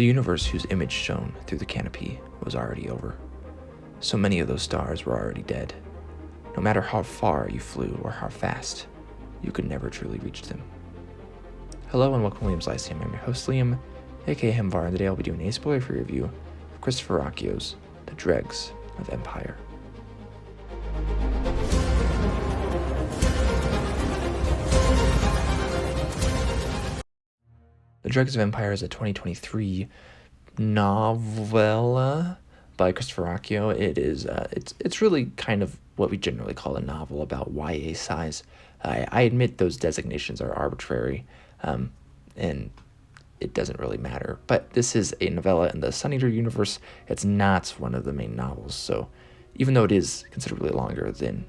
The universe whose image shone through the canopy was already over. So many of those stars were already dead. No matter how far you flew or how fast, you could never truly reach them. Hello and welcome to Liam's Lyceum. I'm your host Liam, aka Hemvar, and today I'll be doing a spoiler-free review of Christopher Ruocchio's The Dregs of Empire. The Dregs of Empire is a 2023 novella by Christopher Ruocchio. It is it's really kind of what we generally call a novel about YA size. I admit those designations are arbitrary, and it doesn't really matter. But this is a novella in the Sun Eater universe. It's not one of the main novels, so even though it is considerably longer than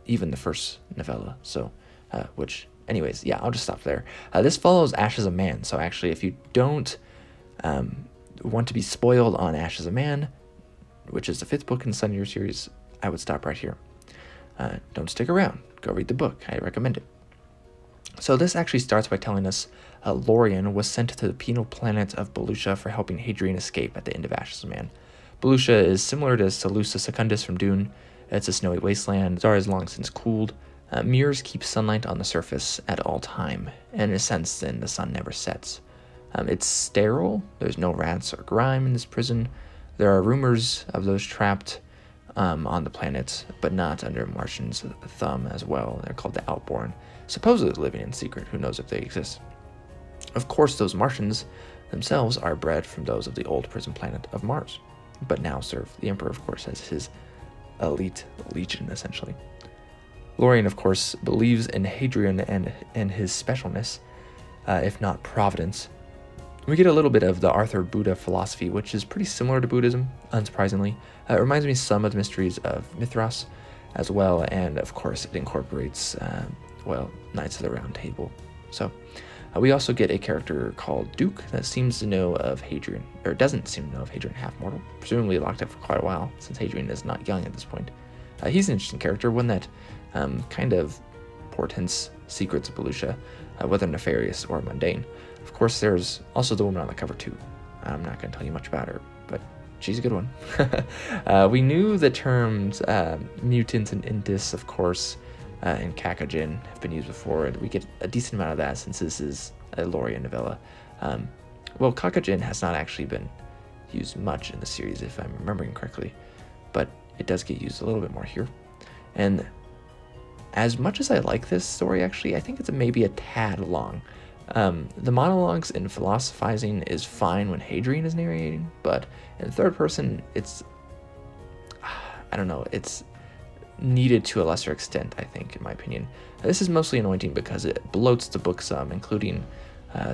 even the first novella, anyways, yeah, I'll just stop there. This follows Ash as a Man, so actually if you don't want to be spoiled on Ash as a Man, which is the 5th book in the Sun Eater series, I would stop right here. Don't stick around. Go read the book. I recommend it. So this actually starts by telling us Lorian was sent to the penal planet of Belucia for helping Hadrian escape at the end of Ash as a Man. Belucia is similar to Salusa Secundus from Dune. It's a snowy wasteland. The star has long since cooled. Mirrors keep sunlight on the surface at all time, and in a sense then the sun never sets. It's sterile. There's no rats or grime in this prison. There are rumors of those trapped on the planet, but not under Martian's thumb as well. They're called the Outborn, supposedly living in secret. Who knows if they exist? Of course, those Martians themselves are bred from those of the old prison planet of Mars, but now serve the Emperor, of course, as his elite legion, essentially. Lorian, of course, believes in Hadrian and his specialness, if not providence. We get a little bit of the Arthur Buddha philosophy, which is pretty similar to Buddhism, unsurprisingly. It reminds me some of the mysteries of Mithras as well, and of course it incorporates, Knights of the Round Table. So we also get a character called Duke that seems to know of Hadrian, or doesn't seem to know of Hadrian Half-Mortal, presumably locked up for quite a while, since Hadrian is not young at this point. He's an interesting character, one that kind of portents secrets of Belucia, whether nefarious or mundane. Of course, there's also the woman on the cover too. I'm not going to tell you much about her, but she's a good one. We knew the terms mutant and intis, of course, and cacogen have been used before, and we get a decent amount of that since this is a Lorian novella. Cacogen has not actually been used much in the series, if I'm remembering correctly, but it does get used a little bit more here. And as much as I like this story, actually, I think it's maybe a tad long. The monologues and philosophizing is fine when Hadrian is narrating, but in third person, it's needed to a lesser extent, I think, in my opinion. This is mostly anointing because it bloats the book some, including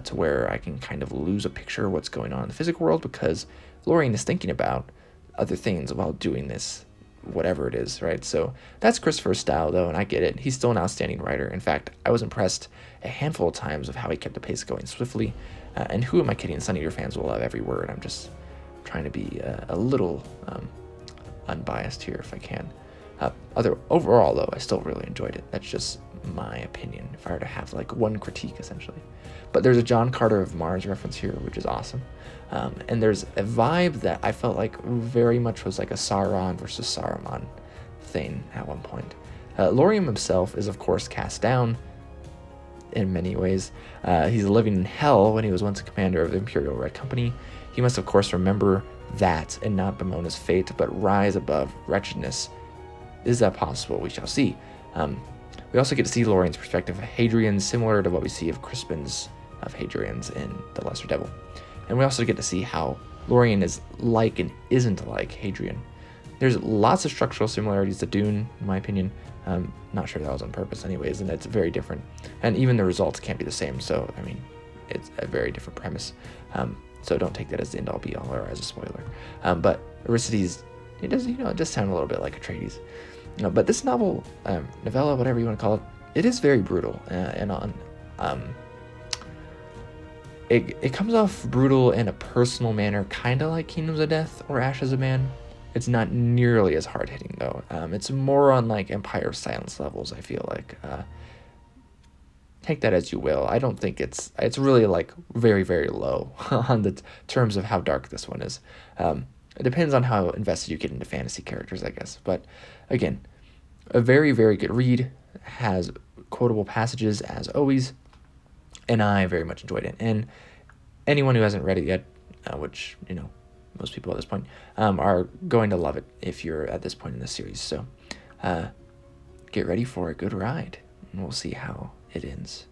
to where I can kind of lose a picture of what's going on in the physical world, because Lorian is thinking about other things while doing this, whatever it is, right? So that's Christopher's style, though, and I get it. He's still an outstanding writer. In fact, I was impressed a handful of times of how he kept the pace going swiftly. And who am I kidding? Sun Eater fans will love every word. I'm just trying to be a little unbiased here if I can. Overall, though, I still really enjoyed it. That's just my opinion, if I were to have like one critique, essentially. But there's a John Carter of Mars reference here, which is awesome. And there's a vibe that I felt like very much was like a Sauron versus Saruman thing at one point. Lorian himself is, of course, cast down in many ways. He's living in hell when he was once a commander of the Imperial Red Company. He must, of course, remember that and not bemoan his fate, but rise above wretchedness. Is that possible? We shall see. We also get to see Lorian's perspective of Hadrian, similar to what we see of Crispin's of Hadrian's in The Lesser Devil. And we also get to see how Lorian is like and isn't like Hadrian. There's lots of structural similarities to Dune, in my opinion. Not sure that was on purpose anyways, and it's very different. And even the results can't be the same, so, I mean, it's a very different premise. So don't take that as the end-all be-all or as a spoiler. But Aristides, it does sound a little bit like Atreides. But this novel, novella, whatever you want to call it, it is very brutal. It comes off brutal in a personal manner, kind of like Kingdoms of Death or Ash as a Man. It's not nearly as hard-hitting, though. It's more on, like, Empire of Silence levels, I feel like. take that as you will. I don't think it's really like very, very low on the terms of how dark this one is. It depends on how invested you get into fantasy characters, I guess. But again, a very, very good read, has quotable passages as always, and I very much enjoyed it. And anyone who hasn't read it yet, which, most people at this point, are going to love it if you're at this point in the series. So get ready for a good ride, and we'll see how it ends.